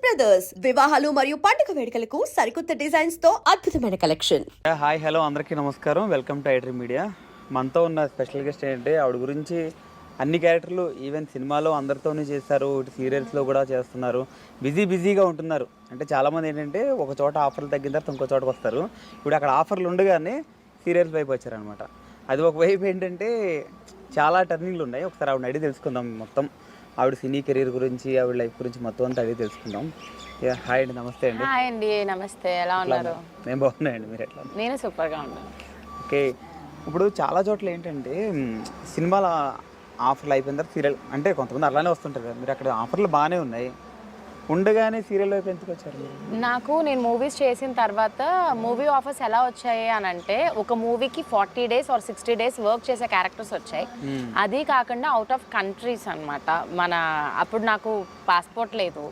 Brothers వివాహాలు మరియు పండుగ వేడుకలకు సరికొత్త డిజైన్స్ తో అద్భుతమైన కలెక్షన్. హాయ్ హలో అందరికీ నమస్కారం. Welcome to iDream media. మనతో ఉన్న స్పెషల్ గెస్ట్ ఏంటంటే ఆవిడ గురించి అన్ని క్యారెక్టర్లు ఈవెన్ సినిమాలో అందరితోనూ చేస్తారు, సీరియల్స్లో కూడా చేస్తున్నారు. బిజీగా ఉంటున్నారు. అంటే చాలామంది ఏంటంటే ఒక చోట ఆఫర్లు తగ్గిన తర్వాత ఇంకో చోటకు వస్తారు. ఇప్పుడు అక్కడ ఆఫర్లు ఉండగానే సీరియల్స్ వైపు వచ్చారనమాట. అది ఒక వైపు ఏంటంటే చాలా టర్నింగ్లు ఉన్నాయి. ఒకసారి ఆవిడ అడిగి తెలుసుకుందాం మొత్తం ఆవిడ సినీ కెరీర్ గురించి, ఆవిడ లైఫ్ గురించి మొత్తం అంతా అడిగి తెలుసుకుందాం. హాయ్ అండి, నమస్తే అండి. హాయ్ అండి, నమస్తే. ఎలా ఉన్నారు? నేను బాగున్నాయండి, మీరు ఎట్లా? నేను సూపర్గా ఉన్నాను. ఓకే, ఇప్పుడు చాలా చోట్ల ఏంటంటే సినిమాల ఆఫర్లు అయిపోయిన తర్వాత సీరియల్ అంటే కొంతమంది అలానే వస్తుంటారు కదా, మీరు అక్కడ ఆఫర్లు బాగానే ఉన్నాయి ఉండగానే సీరియల్ వైపు ఎందుకు వచ్చారు మీరు? నేను మూవీస్ చేసిన తర్వాత మూవీ ఆఫర్స్ ఎలా వచ్చాయి అని అంటే, ఒక మూవీకి 40 days ఆర్ 60 days వర్క్ చేసే క్యారెక్టర్స్ వచ్చాయి. అది కాకుండా అవుట్ ఆఫ్ కంట్రీస్ అనమాట. అప్పుడు నాకు పాస్పోర్ట్ లేదు,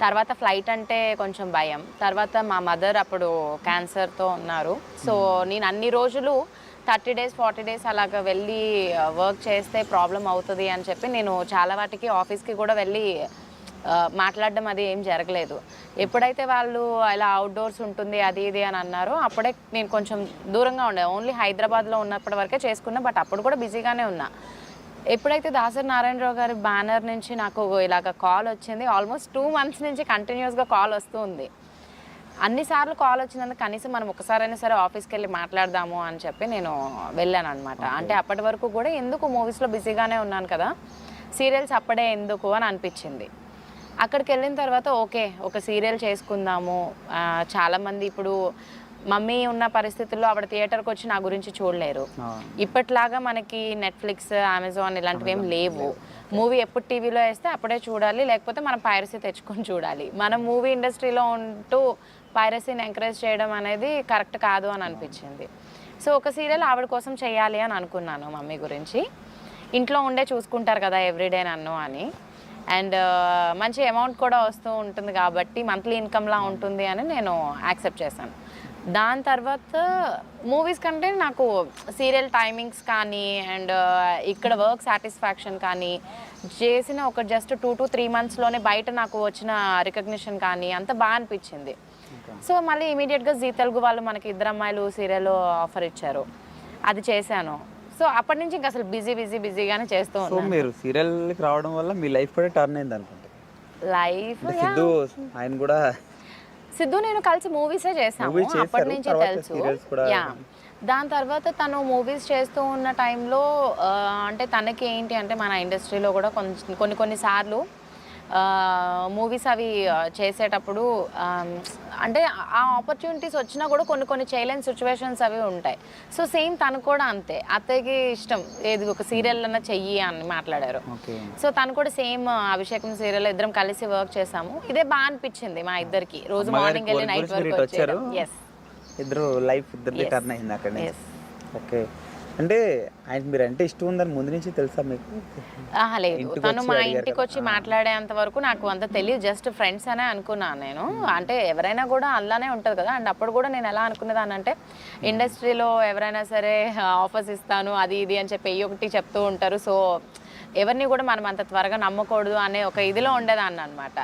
తర్వాత ఫ్లైట్ అంటే కొంచెం భయం, తర్వాత మా మదర్ అప్పుడు క్యాన్సర్తో ఉన్నారు. సో నేను అన్ని రోజులు 30 days 40 days అలాగ వెళ్ళి వర్క్ చేస్తే ప్రాబ్లం అవుతుంది అని చెప్పి నేను చాలా వాటికి ఆఫీస్కి కూడా వెళ్ళి మాట్లాడడం అది ఏం జరగలేదు. ఎప్పుడైతే వాళ్ళు ఇలా అవుట్డోర్స్ ఉంటుంది అది ఇది అని అన్నారో అప్పుడే నేను కొంచెం దూరంగా ఉండే. ఓన్లీ హైదరాబాద్లో ఉన్నప్పటి వరకే చేసుకున్నా, బట్ అప్పుడు కూడా బిజీగానే ఉన్నా. ఎప్పుడైతే దాసరి నారాయణరావు గారి బ్యానర్ నుంచి నాకు ఇలాగ కాల్ వచ్చింది, ఆల్మోస్ట్ 2 months నుంచి కంటిన్యూస్గా కాల్ వస్తూ ఉంది. అన్నిసార్లు కాల్ వచ్చినందుకు కనీసం మనం ఒకసారైనా సరే ఆఫీస్కి వెళ్ళి మాట్లాడదాము అని చెప్పి నేను వెళ్ళాను అనమాట. అంటే అప్పటి వరకు కూడా ఎందుకు మూవీస్లో బిజీగానే ఉన్నాను కదా, సీరియల్స్ అప్పుడే ఎందుకు అని అనిపించింది. అక్కడికి వెళ్ళిన తర్వాత ఓకే, ఒక సీరియల్ చేసుకుందాము. చాలామంది ఇప్పుడు మమ్మీ ఉన్న పరిస్థితుల్లో ఆవిడ థియేటర్కి వచ్చి నా గురించి చూడలేరు. ఇప్పట్లాగా మనకి నెట్ఫ్లిక్స్, అమెజాన్ ఇలాంటివి ఏం లేవు. మూవీ ఎప్పుడు టీవీలో వేస్తే అప్పుడే చూడాలి, లేకపోతే మనం పైరసీ తెచ్చుకొని చూడాలి. మనం మూవీ ఇండస్ట్రీలో ఉంటూ పైరసీని ఎంకరేజ్ చేయడం అనేది కరెక్ట్ కాదు అని అనిపించింది. సో ఒక సీరియల్ ఆవిడ కోసం చేయాలి అని అనుకున్నాను. మమ్మీ గురించి ఇంట్లో ఉండే చూసుకుంటారు కదా ఎవ్రీడే నన్ను అని, అండ్ మంచి అమౌంట్ కూడా వస్తూ ఉంటుంది కాబట్టి మంత్లీ ఇన్కమ్లా ఉంటుంది అని నేను యాక్సెప్ట్ చేశాను. దాని తర్వాత మూవీస్ కంటే నాకు సీరియల్ టైమింగ్స్ కానీ అండ్ ఇక్కడ వర్క్ సాటిస్ఫాక్షన్ కానీ, చేసిన ఒక జస్ట్ 2 to 3 monthsలోనే బయట నాకు వచ్చిన రికగ్నిషన్ కానీ అంత బాగా అనిపించింది. సో మళ్ళీ ఇమీడియట్గా జీ తెలుగు వాళ్ళు మనకి 2 అమ్మాయిలు సీరియల్ ఆఫర్ ఇచ్చారు, అది చేశాను. సో అప్పటి నుంచి ఇంకా అసలు బిజీగానే చేస్తూ ఉన్నాను. మీరు సీరియల్కి రావడం వల్ల మీ లైఫ్ కూడా టర్న్ అయింది అనుకుంటా. లైఫ్ ఆయన కూడా సిద్ధు నేను కలిసి మూవీసే చేసాము, అప్పటి నుంచి తెలుసు. దాని తర్వాత తను మూవీస్ చేస్తూ ఉన్న టైంలో అంటే తనకి ఏంటి అంటే మన ఇండస్ట్రీలో కూడా కొన్ని సార్లు మూవీస్ అవి చేసేటప్పుడు అంటే ఆ ఆపర్చునిటీస్ వచ్చినా కూడా కొన్ని చేయలేని సిచ్యువేషన్స్ అవి ఉంటాయి. సో సేమ్ తను కూడా అంతే, అత్తయ్యకి ఇష్టం ఏది ఒక సీరియల్ అన్నా చెయ్యి అని మాట్లాడారు. సో తను కూడా సేమ్ అభిషేకం సీరియల్ ఇద్దరం కలిసి వర్క్ చేసాము. ఇదే బాగా అనిపించింది మా ఇద్దరికి. రోజు మార్నింగ్ వెళ్ళి నైట్ వరకు వచ్చారు. ఇద్దరు లైఫ్ టర్న్ అయింది అక్కడ. ఓకే, అంటే ఆయన మీరు అంటే ఇష్టం ఉందని ముందు నుంచి తెలుసా మీకు? లేదు, తను మా ఇంటికి వచ్చి మాట్లాడేంత వరకు నాకు అంత తెలియదు. జస్ట్ ఫ్రెండ్స్ అనే అనుకున్నాను నేను. అంటే ఎవరైనా కూడా అలానే ఉంటుంది కదా. అండ్ అప్పుడు కూడా నేను ఎలా అనుకునేదాన్ని అంటే, ఇండస్ట్రీలో ఎవరైనా సరే ఆఫర్స్ ఇస్తాను అది ఇది అని చెప్పి ఒకటి చెప్తూ ఉంటారు. సో ఎవరిని కూడా మనం అంత త్వరగా నమ్మకూడదు అనే ఒక ఇదిలో ఉండేదాన్ని అనమాట.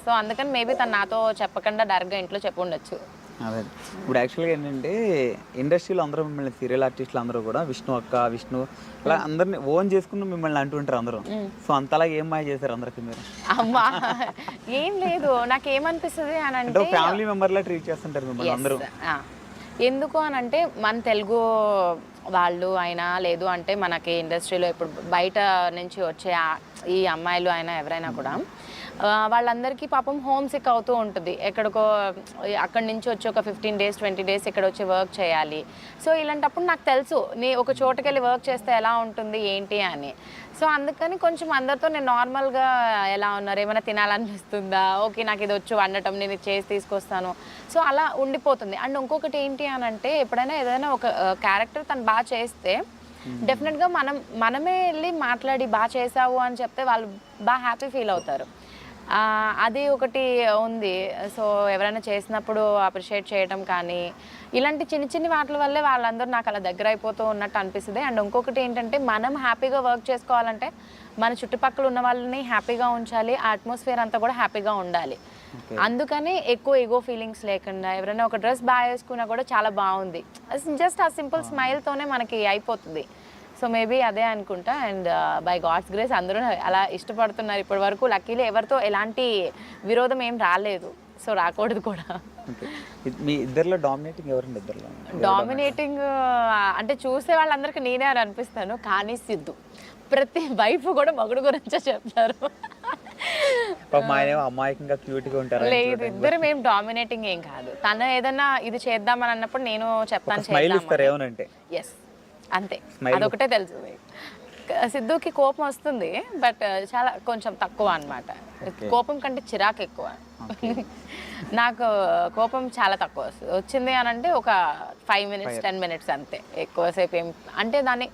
సో అందుకని మేబీ తను నాతో చెప్పకుండా డైరెక్ట్గా ఇంట్లో చెప్పి ఉండొచ్చు. అదే ఇప్పుడు యాక్చువల్గా ఏంటంటే ఇండస్ట్రీలో అందరూ మిమ్మల్ని సీరియల్ ఆర్టిస్టులు అందరూ కూడా విష్ణు అలా అందరిని ఓన్ చేసుకుని మిమ్మల్ని అంటుంటారు అందరూ. సో అంతలా ఏం మాయ చేశారు అందరికి మీరు? అమ్మా ఏం లేదు, నాకేమనిపిస్తుంది అని అంటే ఫ్యామిలీ మెంబర్లా ట్రీట్ చేస్తుంటారు మిమ్మల్ని అందరూ. ఎందుకు అని అంటే మన తెలుగు వాళ్ళు అయినా లేదు అంటే మనకి ఇండస్ట్రీలో ఇప్పుడు బయట నుంచి వచ్చే ఈ అమ్మాయిలు అయినా ఎవరైనా కూడా వాళ్ళందరికీ పాపం హోమ్ సిక్ అవుతూ ఉంటుంది. ఎక్కడికో అక్కడి నుంచి వచ్చి ఒక 15 days 20 days ఇక్కడ వచ్చి వర్క్ చేయాలి. సో ఇలాంటప్పుడు నాకు తెలుసు ఒక చోటుకి వెళ్ళి వర్క్ చేస్తే ఎలా ఉంటుంది ఏంటి అని. సో అందుకని కొంచెం అందరితో నేను నార్మల్గా ఎలా ఉన్నారు, ఏమైనా తినాలనిపిస్తుందా, ఓకే నాకు ఇది వచ్చి వండటం, నేను ఇది చేసి తీసుకొస్తాను, సో అలా ఉండిపోతుంది. అండ్ ఇంకొకటి ఏంటి అని అంటే, ఎప్పుడైనా ఏదైనా ఒక క్యారెక్టర్ తను బాగా చేస్తే డెఫినెట్గా మనమే వెళ్ళి మాట్లాడి బాగా చేసావు అని చెప్తే వాళ్ళు బాగా హ్యాపీ ఫీల్ అవుతారు. అది ఒకటి ఉంది. సో ఎవరైనా చేసినప్పుడు అప్రిషియేట్ చేయడం కానీ ఇలాంటి చిన్న వాటి వల్లే వాళ్ళందరూ నాకు అలా దగ్గర అయిపోతూ ఉన్నట్టు అనిపిస్తుంది. అండ్ ఇంకొకటి ఏంటంటే, మనం హ్యాపీగా వర్క్ చేసుకోవాలంటే మన చుట్టుపక్కల ఉన్న వాళ్ళని హ్యాపీగా ఉంచాలి, ఆ అట్మాస్ఫియర్ అంతా కూడా హ్యాపీగా ఉండాలి. అందుకనే ఎక్కువ ఈగో ఫీలింగ్స్ లేకుండా ఎవరైనా ఒక డ్రెస్ బాగా వేసుకున్నా కూడా చాలా బాగుంది, జస్ట్ ఆ సింపుల్ స్మైల్తోనే మనకి అయిపోతుంది. సో మేబీ అదే అనుకుంటా. అండ్ బై గాడ్స్ గ్రేస్ అందరూ అలా ఇష్టపడుతున్నారు ఇప్పటి వరకు. లక్కీలీ ఎవరితో ఎలాంటి విరోధం ఏం రాలేదు, సో రాకూడదు కూడా. మీ ఇద్దరిలో డామినేటింగ్ ఎవరండి? ఇద్దరిలో డామినేటింగ్ అంటే చూసే వాళ్ళందరికీ నేనే అని అనిపిస్తాను, కానీ సిద్ధు ప్రతి వైఫ్ కూడా మగుడు గురించే చెప్తారు. అమాయకంగా క్యూట్గా ఉంటారు. లేదు, ఇద్దరు మేము డామినేటింగ్ ఏం కాదు. తను ఏదన్నా ఇది చేద్దామని అన్నప్పుడు నేను చెప్తాను చేద్దాం. ఎస్ అంతే, అదొకటే తెలుసు. సిద్ధుకి కోపం వస్తుంది, బట్ చాలా కొంచెం తక్కువ అన్నమాట. కోపం కంటే చిరాకు ఎక్కువ. నాకు కోపం చాలా తక్కువ వస్తుంది. వచ్చింది అని అంటే ఒక 5 minutes 10 minutes అంతే, ఎక్కువసేపు ఏం అంటే దాన్ని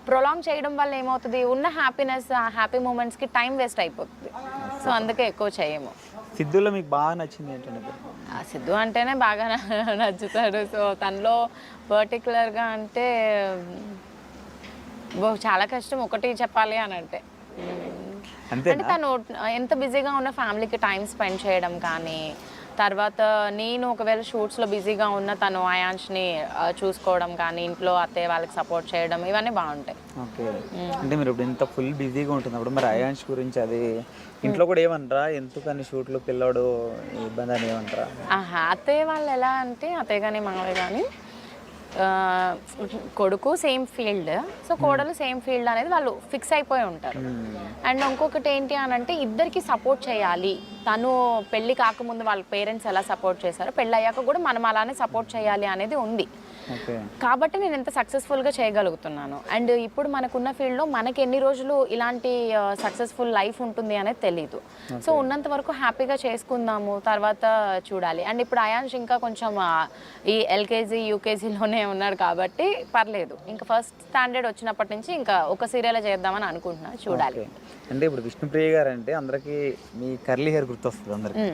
ప్రొలాంగ్ చేయడం వల్ల ఏమవుతుంది, ఉన్న హ్యాపీనెస్ ఆ హ్యాపీ మూమెంట్స్కి టైం వేస్ట్ అయిపోతుంది. సో అందుకే ఎక్కువ చేయము. సిద్ధులో మీకు బాగా నచ్చింది ఏంటంటే? సిద్ధు అంటేనే బాగా నచ్చుతాడు. సో తనలో పర్టికులర్గా అంటే చాలా కష్టం ఒకటి చెప్పాలి అని అంటే తను ఎంత బిజీగా ఉన్న ఫ్యామిలీకి టైం స్పెండ్ చేయడం కానీ, తర్వాత నేను ఒకవేళ షూట్స్లో బిజీగా ఉన్న తను అయాన్ష్ని చూసుకోవడం కానీ, ఇంట్లో అత్తయ్య వాళ్ళకి సపోర్ట్ చేయడం, ఇవన్నీ బాగుంటాయి. ఓకే, అంటే మీరు ఇప్పుడు ఇంత ఫుల్ బిజీగా ఉంటున్నప్పుడు మరి అయాన్ష్ గురించి అది ఇంట్లో కూడా ఏమంటారా? ఎందుకని షూట్లో పిల్లాడు ఇబ్బంది అని ఏమంటారా? అత్తయ్య వాళ్ళు ఎలా అంటే అత్తయ్య కానీ మామయ్య కానీ కొడుకు సేమ్ ఫీల్డ్, సో కోడలు సేమ్ ఫీల్డ్ అనేది వాళ్ళు ఫిక్స్ అయిపోయి ఉంటారు. అండ్ ఇంకొకటి ఏంటి అని అంటే ఇద్దరికి సపోర్ట్ చేయాలి. తను పెళ్ళి కాకముందు వాళ్ళ పేరెంట్స్ ఎలా సపోర్ట్ చేశారో పెళ్ళి అయ్యాక కూడా మనం అలానే సపోర్ట్ చేయాలి అనేది ఉంది. కాబట్టి నేను ఎంత సక్సెస్ఫుల్గా చేయగలుగుతున్నాను. అండ్ ఇప్పుడు మనకున్న ఫీల్డ్లో మనకి ఎన్ని రోజులు ఇలాంటి సక్సెస్ఫుల్ లైఫ్ ఉంటుంది అనేది తెలీదు. సో ఉన్నంత వరకు హ్యాపీగా చేసుకుందాము, తర్వాత చూడాలి. అండ్ ఇప్పుడు అయాన్ష్ ఇంకా కొంచెం ఈ LKG UKGలోనే ఉన్నాడు కాబట్టి పర్లేదు. ఇంకా ఫస్ట్ స్టాండర్డ్ వచ్చినప్పటి నుంచి ఇంకా ఒక సీరియల్ చేద్దామని అనుకుంటున్నా, చూడాలి. అంటే ఇప్పుడు విష్ణుప్రియ గారు అంటే అందరికి మీ కర్లీ హెయిర్ గుర్తొస్తుంది అందరికి.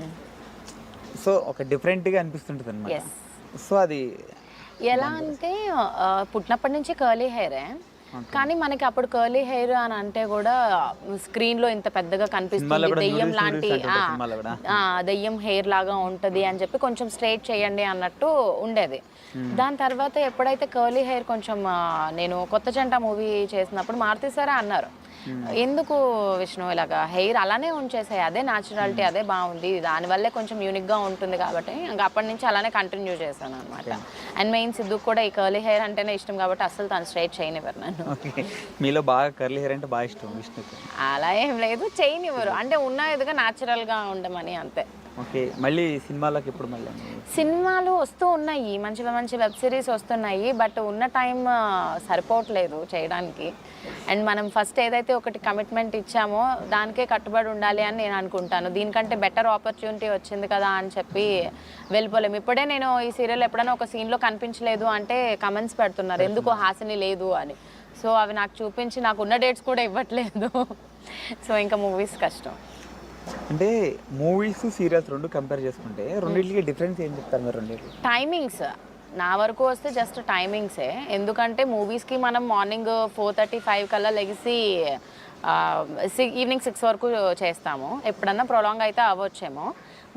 సో ఒక డిఫరెంట్గా అనిపిస్తుంటుంది అన్నమాట. సో అది ఎలా అంటే పుట్టినప్పటి నుంచి కర్లీ హెయిరే, కానీ మనకి అప్పుడు కర్లీ హెయిర్ అని అంటే కూడా స్క్రీన్లో ఇంత పెద్దగా కనిపిస్తుంది, దెయ్యం లాంటి దెయ్యం హెయిర్ లాగా ఉంటుంది అని చెప్పి కొంచెం స్ట్రైట్ చేయండి అన్నట్టు ఉండేది. దాని తర్వాత ఎప్పుడైతే కర్లీ హెయిర్ కొంచెం నేను కొత్త జంట మూవీ చేసినప్పుడు మారుతి సారే అన్నారు, ఎందుకు విష్ణు ఇలాగా హెయిర్ అలానే ఉంచేసాయి, అదే న్యాచురాలిటీ, అదే బాగుంది, దానివల్లే కొంచెం యూనిక్గా ఉంటుంది కాబట్టి ఇంకా అప్పటి నుంచి అలానే కంటిన్యూ చేశాను అనమాట. అండ్ మెయిన్ సిద్ధుకు కూడా ఈ కర్లీ హెయిర్ అంటేనే ఇష్టం కాబట్టి అసలు తను స్ట్రైట్ చేయనివ్వరు నన్ను. మీలో బాగా కర్లీ హెయిర్ అంటే బాగా ఇష్టం విష్ణుకు? అలా ఏం లేదు, చేయనివ్వరు, అంటే ఉన్న ఎదుగా న్యాచురల్గా ఉండమని అంతే. ఓకే, మళ్ళీ సినిమాలకు ఇప్పుడు మళ్ళీ సినిమాలు వస్తూ ఉన్నాయి, మంచి మంచి వెబ్ సిరీస్ వస్తున్నాయి, బట్ ఉన్న టైం సరిపోవట్లేదు చేయడానికి. అండ్ మనం ఫస్ట్ ఏదైతే ఒకటి కమిట్మెంట్ ఇచ్చామో దానికే కట్టుబడి ఉండాలి అని నేను అనుకుంటాను. దీనికంటే బెటర్ ఆపర్చునిటీ వచ్చింది కదా అని చెప్పి వెళ్ళిపోలేము. ఇప్పుడే నేను ఈ సీరియల్ ఎప్పుడైనా ఒక సీన్లో కనిపించలేదు అంటే కమెంట్స్ పెడుతున్నారు, ఎందుకు హాసిని లేదు అని. సో అవి నాకు చూపించి నాకు ఉన్న డేట్స్ కూడా ఇవ్వట్లేదు. సో ఇంకా మూవీస్ కష్టం. అంటే మూవీస్ సీరియల్స్ రెండు కంపేర్ చేసుకుంటే రెండింటికి డిఫరెన్స్ ఏం చెప్తారు మీరు? రెండింటికి టైమింగ్స్ నా వరకు వస్తే జస్ట్ టైమింగ్సే. ఎందుకంటే మూవీస్కి మనం మార్నింగ్ 4:35 కల్లా లెగిసి ఈవినింగ్ 6 వరకు చేస్తాము, ఎప్పుడన్నా ప్రొలాంగ్ అయితే అవ్వచ్చేమో.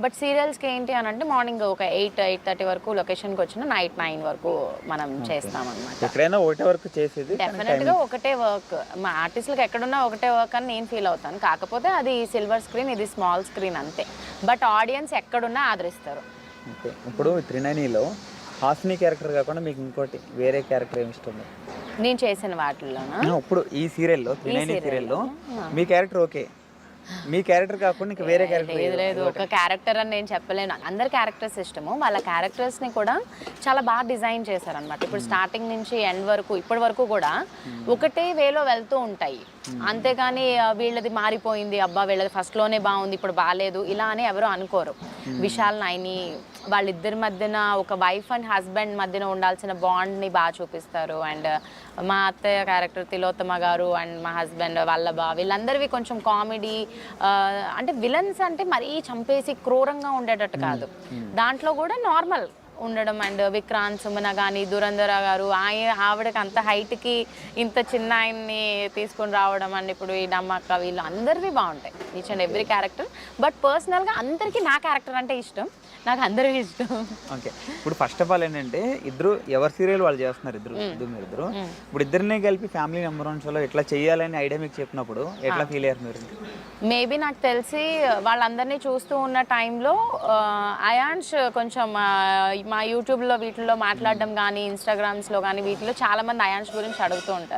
బట్ సీరియల్స్కి ఏంటి అని అంటే మార్నింగ్ ఒక 8-8:30 వరకు లొకేషన్కి వచ్చిన నైట్ 9 వరకు మనం చేస్తామన్నమాట. ఎక్కడైనా ఒకటే వర్క్ చేసేది డెఫినెట్గా ఒకటే వర్క్, మా ఆర్టిస్టులకు ఎక్కడున్నా ఒకటే వర్క్ అని నేను ఫీల్ అవుతాను. కాకపోతే అది సిల్వర్ స్క్రీన్, ఇది స్మాల్ స్క్రీన్ అంతే. బట్ ఆడియన్స్ ఎక్కడున్నా ఆదరిస్తారు. ఓకే, ఇప్పుడు 390లో హాసిని క్యారెక్టర్ కాకుండా మీకు ఇంకోటి వేరే క్యారెక్టర్ ఏమి ఇష్టం? నేను చేసిన వాటిల్లోనా? ఇప్పుడు ఈ సీరియల్లో 390 సీరియల్లో మీ క్యారెక్టర్ ఓకే, మీ క్యారెక్టర్ కాకుండా ఇంకా వేరే క్యారెక్టర్? లేదు, ఒక క్యారెక్టర్ అని నేను చెప్పలేను. అందరి క్యారెక్టర్స్ ఇష్టము, వాళ్ళ క్యారెక్టర్స్ని కూడా చాలా బాగా డిజైన్ చేశారనమాట. ఇప్పుడు స్టార్టింగ్ నుంచి ఎండ్ వరకు ఇప్పటి వరకు కూడా ఒకటే వేలో వెళ్తూ ఉంటాయి. అంతేగాని వీళ్ళది మారిపోయింది, అబ్బా వీళ్ళది ఫస్ట్లోనే బాగుంది ఇప్పుడు బాగాలేదు ఇలా అని ఎవరు అనుకోరు. విశాల్ నైని వాళ్ళిద్దరి మధ్యన ఒక వైఫ్ అండ్ హస్బెండ్ మధ్యన ఉండాల్సిన బాండ్ని బాగా చూపిస్తారు. అండ్ మా అత్తయ్య క్యారెక్టర్ తిలోత్తమ గారు అండ్ మా హస్బెండ్ వల్లభ, వీళ్ళందరివి కొంచెం కామెడీ, అంటే విలన్స్ అంటే మరీ చంపేసి క్రూరంగా ఉండేటట్టు కాదు, దాంట్లో కూడా నార్మల్ ఉండడం అండ్ విక్రాంత్ సుమన కానీ దురంధర గారు ఆవిడకి అంత హైట్కి ఇంత చిన్న ఆయన్ని తీసుకొని రావడం అండ్ ఇప్పుడు ఈ నమ్మక్క వీళ్ళు అందరివి బాగుంటాయి each and every character. But పర్సనల్గా అందరికీ నా క్యారెక్టర్ అంటే ఇష్టం, నాకు అందరూ ఇష్టం. ఓకే, ఇప్పుడు ఫస్ట్ ఆఫ్ ఆల్ ఏంటంటే ఇద్దరు ఎవరి సీరియల్ వాళ్ళు చేస్తున్నారు, మీరిద్దరు ఇప్పుడు ఇద్దరిని కలిపి ఫ్యామిలీ నెంబర్ వన్ షోలో ఎట్లా చేయాలని ఐడియా మీకు చెప్పినప్పుడు ఎట్లా ఫీల్ అయ్యారు మీరు? మేబీ నాకు తెలిసి వాళ్ళందరినీ చూస్తూ ఉన్న టైంలో అయాన్ష్ కొంచెం మా యూట్యూబ్లో వీటిల్లో మాట్లాడడం కానీ ఇన్స్టాగ్రామ్స్లో కానీ వీటిలో చాలామంది అయాన్ష్ గురించి అడుగుతూ ఉంటారు.